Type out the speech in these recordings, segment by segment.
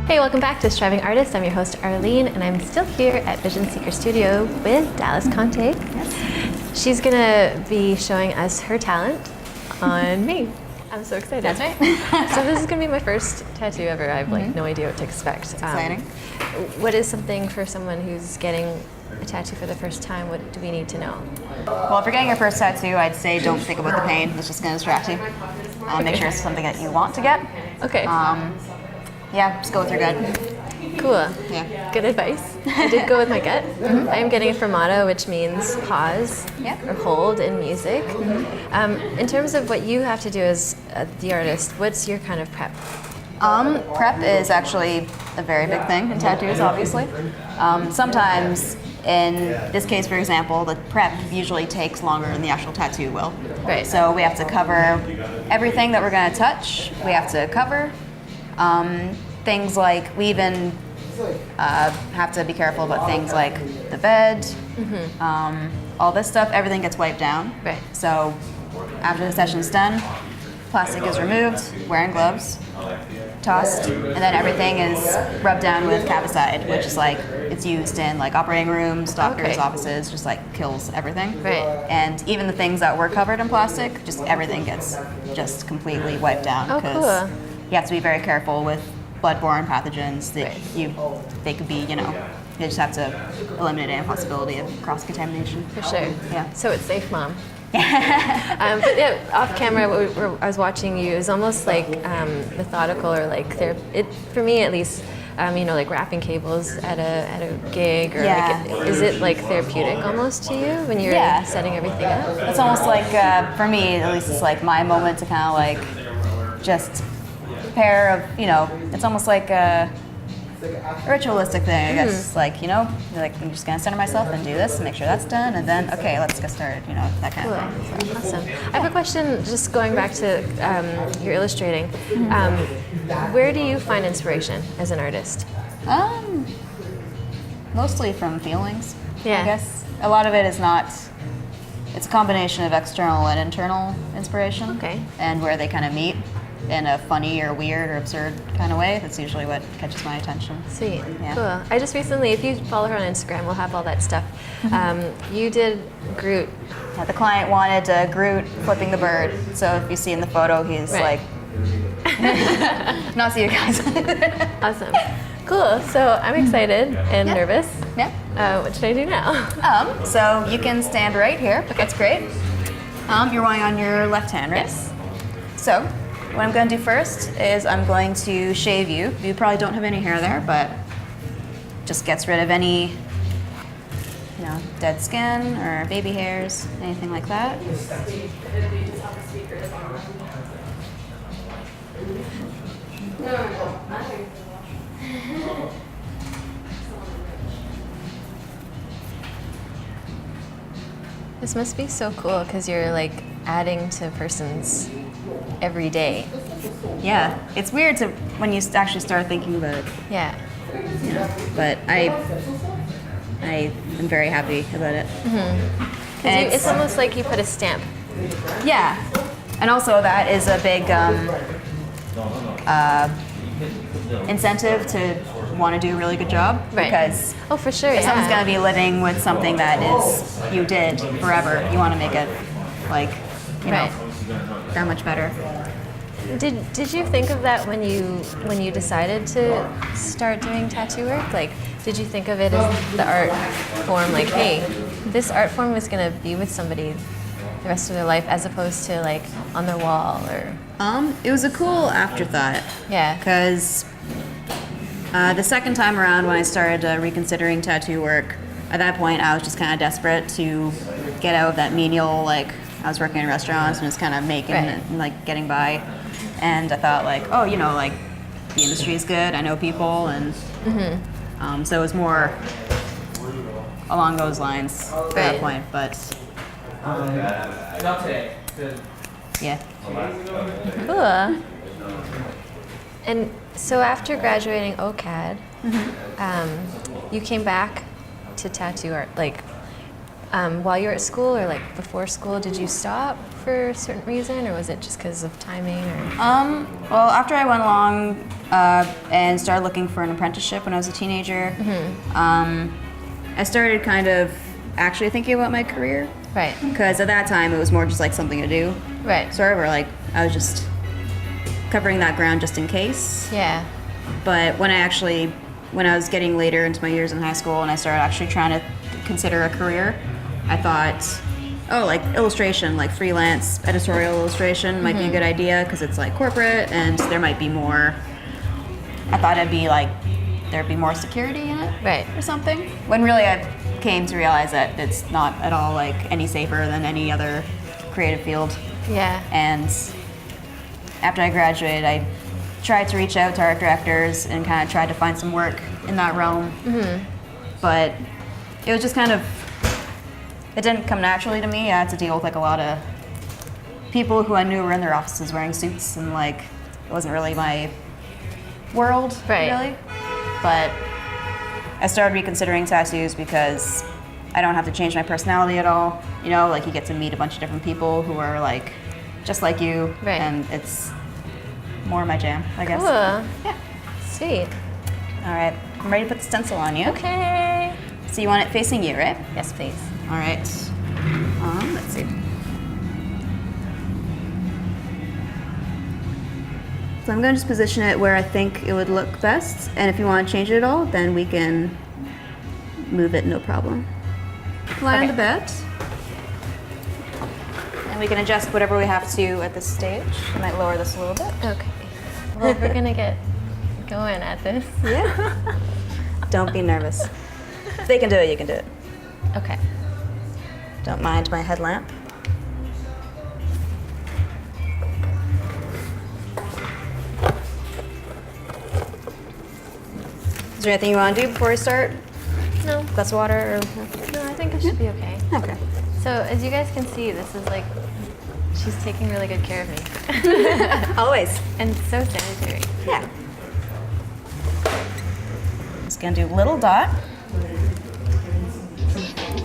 Hey, welcome back to Striving Artist. I'm your host, Arlene, and I'm still here at Vision Seeker Studio with Dallas Conte. Yes. She's gonna be showing us her talent on me. I'm so excited. That's right. So this is gonna be my first tattoo ever. I have like no idea what to expect. It's exciting. What is something for someone who's getting a tattoo for the first time? What do we need to know? Well, if you're getting your first tattoo, I'd say don't think about the pain. It's just going to distract you. Make sure it's something that you want to get. Okay. Yeah, just go with your gut. Cool. Yeah. Good advice. I did go with my gut. I am getting a fermato, which means pause or hold in music. In terms of what you have to do as the artist, what's your kind of prep? Prep is actually a very big thing in tattoos, obviously. Sometimes, in this case, for example, the prep usually takes longer than the actual tattoo will. Right. So we have to cover everything that we're going to touch. We have to cover things like, we even have to be careful about things like the bed, all this stuff, everything gets wiped down. Right. So after the session's done, plastic is removed, wearing gloves, tossed, and then everything is rubbed down with Cavicide, which is like, it's used in like operating rooms, doctors' offices, just like kills everything. Right. And even the things that were covered in plastic, just everything gets just completely wiped down. Oh, cool. You have to be very careful with bloodborne pathogens that they could be, you just have to eliminate any possibility of cross-contamination. For sure. Yeah. So it's safe, Mom. But yeah, off camera, I was watching you. It was almost like methodical, or like for me at least. Like wrapping cables at a gig, or is it like therapeutic almost to you when you're setting everything up? It's almost like for me, at least, it's like my moment to kind of like just pair of it's almost like a ritualistic thing, I guess. Like, like I'm just gonna center myself and do this and make sure that's done, and then okay, let's get started. That kind of thing. So. Awesome. I have a question. Just going back to your illustrating. Where do you find inspiration as an artist? Mostly from feelings. Yeah. I guess a lot of it is not. It's a combination of external and internal inspiration. Okay. And where they kind of meet in a funny or weird or absurd kind of way. That's usually what catches my attention. Sweet. Yeah. Cool. I just recently, if you follow her on Instagram, we'll have all that stuff. You did Groot. Yeah, the client wanted Groot flipping the bird. So if you see in the photo, he's like, not see you guys. Awesome. Cool. So I'm excited and nervous. Yeah. What should I do now? So you can stand right here. Okay. That's great. You're lying on your left hand, right? Yes. So what I'm going to do first is I'm going to shave you. You probably don't have any hair there, but just gets rid of any, dead skin or baby hairs, anything like that. This must be so cool because you're like adding to a person's every day. Yeah, it's weird when you actually start thinking about it. Yeah. But I am very happy about it. And it's almost like you put a stamp. Yeah, and also that is a big incentive to want to do a really good job. Right. Because for sure, if someone's going to be living with something that is you did forever, you want to make it like that much better. Did you think of that when you decided to start doing tattoo work? Like, did you think of it as the art form? Like, hey, this art form is going to be with somebody the rest of their life, as opposed to like on their wall or. It was a cool afterthought. Yeah. Because the second time around when I started reconsidering tattoo work, at that point I was just kind of desperate to get out of that menial, like I was working in restaurants and just kind of making and like getting by. And I thought like, like the industry is good, I know people, and so it was more along those lines at that point. But yeah. Cool. And so after graduating OCAD, you came back to tattoo art. Like, while you were at school or like before school, did you stop for a certain reason, or was it just because of timing? Or? Well, after I went along and started looking for an apprenticeship when I was a teenager, I started kind of actually thinking about my career. Right. Because at that time, it was more just like something to do. Right. Sort of, or like I was just covering that ground just in case. Yeah. But when I was getting later into my years in high school and I started actually trying to consider a career, I thought, oh, like illustration, like freelance editorial illustration might be a good idea because it's like corporate and there might be more. I thought there'd be more security in it, Right. or something. When really I came to realize that it's not at all like any safer than any other creative field. Yeah. And after I graduated, I tried to reach out to art directors and kind of tried to find some work in that realm. But it was just kind of, it didn't come naturally to me. I had to deal with like a lot of people who I knew were in their offices wearing suits, and like it wasn't really my world, Right. really. But I started reconsidering tattoos because I don't have to change my personality at all. You know, like you get to meet a bunch of different people who are like just like you, Right. and it's more my jam, I guess. Cool. Yeah. Sweet. All right, I'm ready to put the stencil on you. Okay. So you want it facing you, right? Yes, please. All right. Let's see. So I'm going to just position it where I think it would look best, and if you want to change it at all, then we can move it, no problem. Lie on the bed. And we can adjust whatever we have to at this stage. I might lower this a little bit. Okay. Well, we're gonna get going at this. Yeah. Don't be nervous. If they can do it, you can do it. Okay. Don't mind my headlamp. Is there anything you want to do before we start? No. Glass of water? Or... No, I think it should be okay. Okay. So as you guys can see, this is like, she's taking really good care of me. Always. And so sanitary. Yeah. Just gonna do a little dot.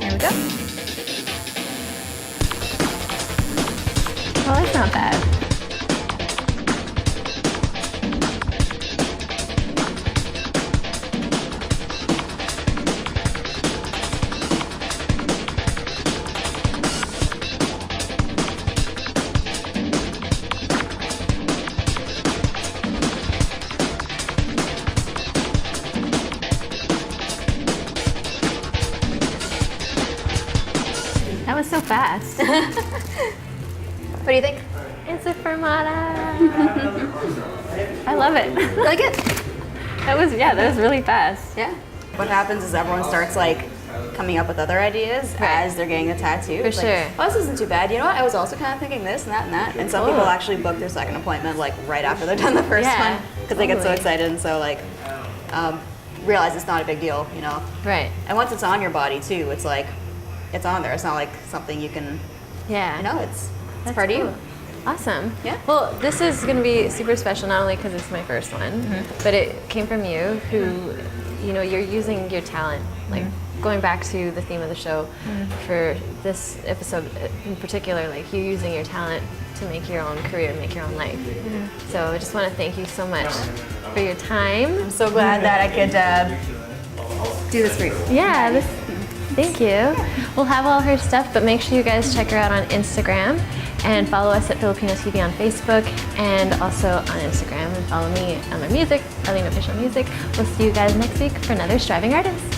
There we go. Well, that's not bad. That was so fast. What do you think? It's a fermata. I love it. Like it? That was really fast. Yeah. What happens is everyone starts like coming up with other ideas as they're getting a tattoo. For It's sure. Like, oh, this isn't too bad. You know what? I was also kind of thinking this and that and that. And some people actually book their second appointment like right after they're done the first Yeah, one because they get so totally. excited and so like realize it's not a big deal, you know. Right. And once it's on your body too, it's like it's on there. It's not like something you can, Yeah. you know. It's That's part of cool. you. Awesome. Yeah. Well, this is going to be super special, not only because it's my first one, but it came from you, who, you know, you're using your talent, like going back to the theme of the show for this episode in particular, like you using your talent to make your own career, make your own life. So I just want to thank you so much for your time. I'm so glad that I could do this for you. Yeah, thank you. We'll have all her stuff, but make sure you guys check her out on Instagram and follow us at Filipino TV on Facebook and also on Instagram, and follow me on my music, Arlene Official Music. We'll see you guys next week for another Striving Artist.